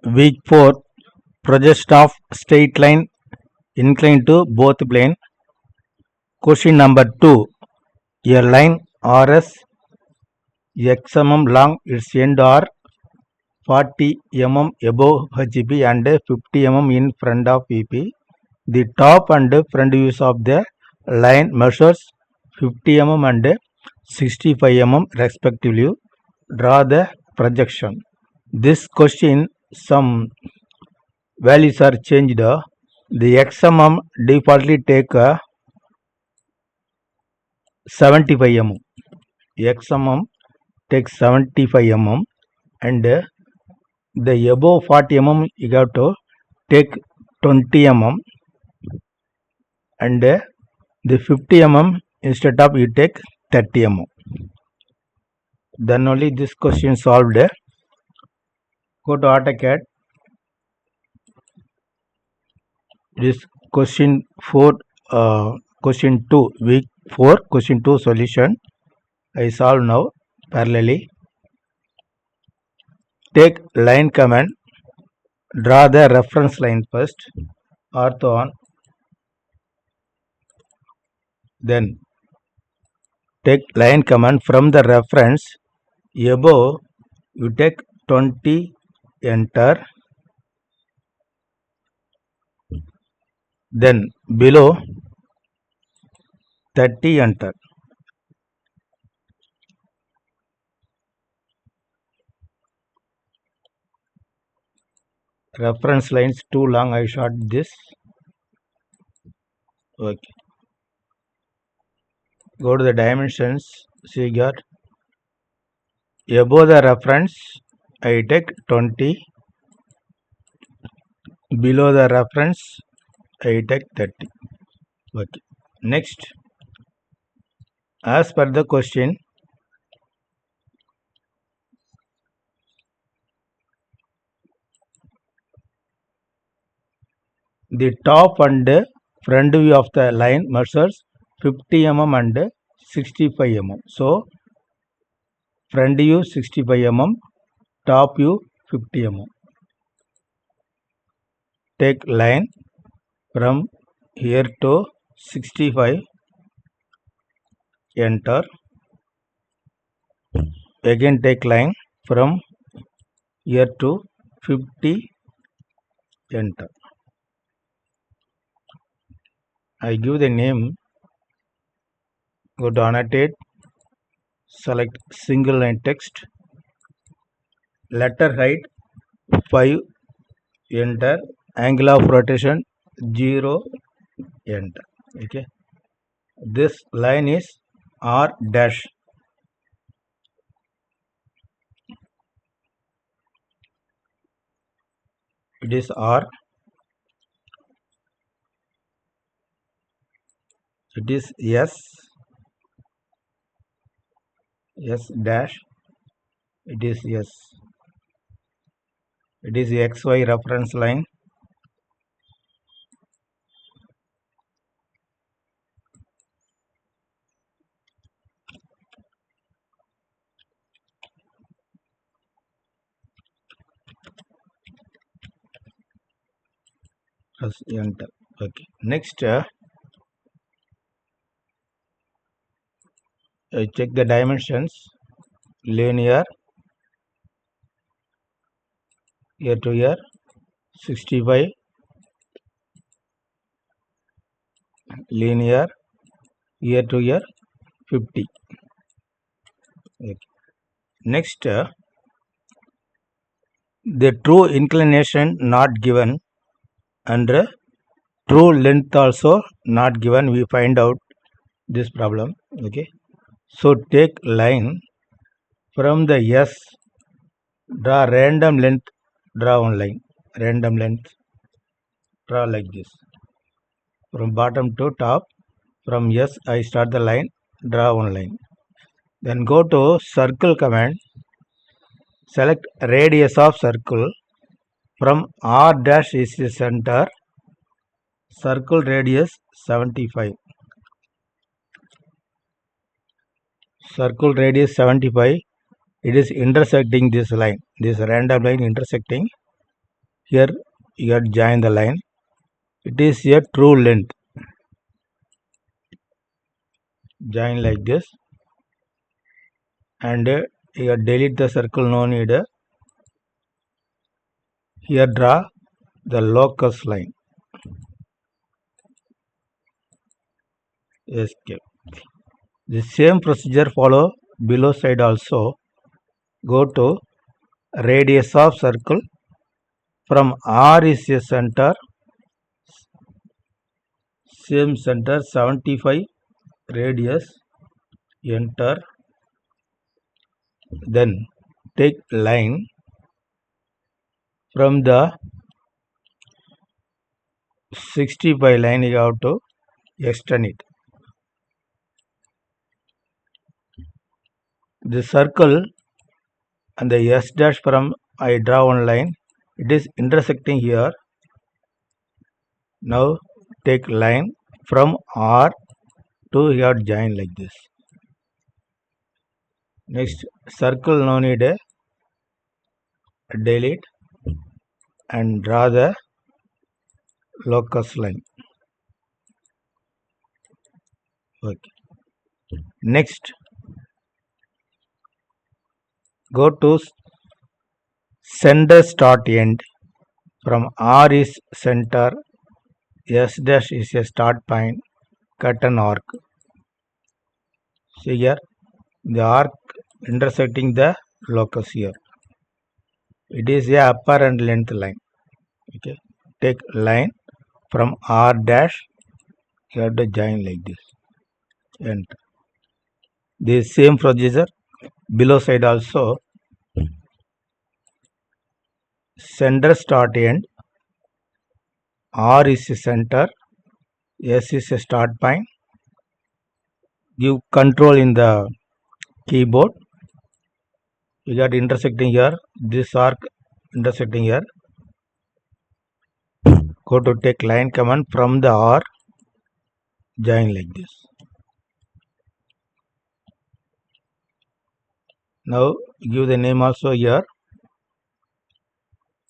Week 4 Project of straight line inclined to both plane. Question number 2. A line RS x mm long, its end are 40 mm above HB and 50 mm in front of VP. The top and front views of the line measures 50 mm and 65 mm respectively. Draw the projection. This question, some values are changed. The XMM defaultly take 75 mm. XMM takes 75 mm and the above 40 mm you have to take 20 mm and the 50 mm instead of you take 30 mm. Then only this question solved. Go to AutoCAD. This question 4, question 2, week 4, question 2 solution. I solve now parallelly. Take line command. Draw the reference line first. Ortho on. Then take line command from the reference. Above you take 20, enter. Then below 30, enter. Reference lines too long, I short this. Okay. Go to the dimensions. See, got above the reference I take 20. Below the reference I take 30. Okay. Next, as per the question, the top and front view of the line measures 50 mm and 65 mm. So, front view 65 mm, top view 50 mm. Take line from here to 65, enter. Again take line from here to 50, enter. I give the name. Go to annotate, select single line text, letter height 5, enter, angle of rotation 0, enter. Okay, this line is R dash. It is R. It is S dash. It is S. It is XY reference line. Press enter. Okay. Next, check the dimensions. Linear, here to here 65, linear, here to here 50. Okay. Next, the true inclination not given and true length also not given. We find out this problem. Okay, so take line from the S, draw random length, draw one line, random length, draw like this from bottom to top. From S I start the line, draw one line. Then go to circle command, select radius of circle. From R dash is the center, circle radius 75. Circle radius 75. It is intersecting this line, this random line intersecting Here you have join the line. It is a true length. Join like this, and you delete the circle, no need. Here draw the locus line. Escape. The same procedure follow below side also. Go to radius of circle. From R is a center. Same center 75 radius. Enter. Then take line from the 65 line. You have to extend it. The circle and the S dash from I draw one line. It is intersecting here. Now take line from R to here join like this. Next circle no need, delete and draw the locus line. Okay. Next go to center start end. From R is center, S dash is a start point, cut an arc. See here the arc intersecting the locus here. It is a apparent length line. Okay. Take line from R dash, you have to join like this. And the same procedure below side also. Center start end. R is a center, S is a start point. Give control in the keyboard. You got intersecting here, this arc intersecting here. Go to take line command from the R, join like this. Now give the name also here.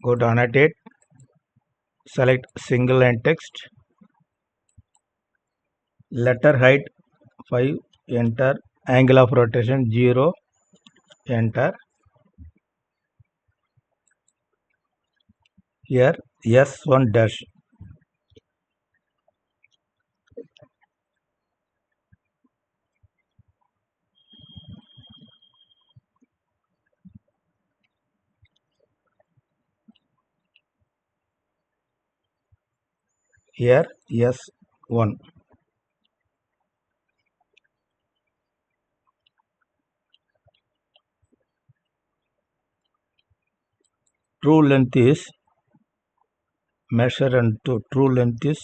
Go to annotate, select single line text, letter height 5, enter, angle of rotation 0, enter. Here S1 dash. Here S1. True length is measure and true length is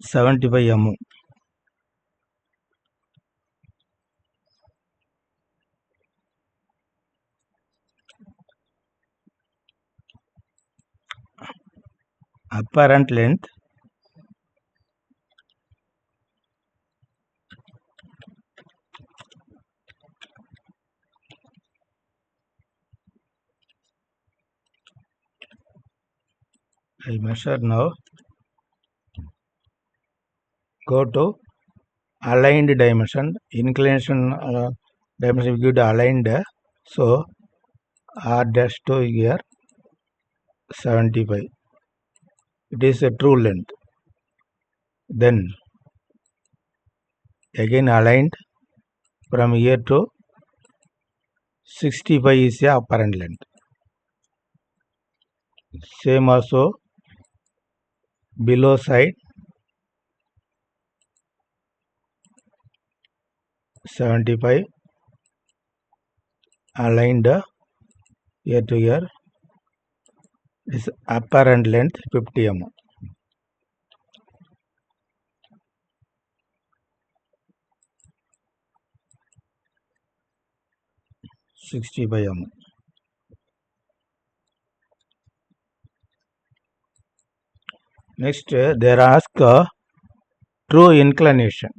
75 mm. Apparent length I measure now. Go to aligned dimension, inclination dimension we give the aligned. So R dash to here 75. It is a true length. Then again aligned from here to 65 is a apparent length. Same also below side 75 aligned here to here is apparent length 50 mm. 65 mm. Next, they are asked true inclination,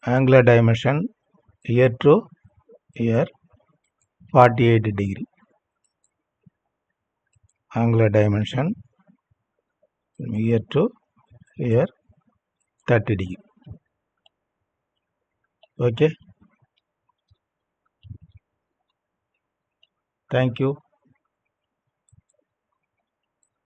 angular dimension here to here 48 degree, angular dimension here to here 30 degree. Okay, thank you.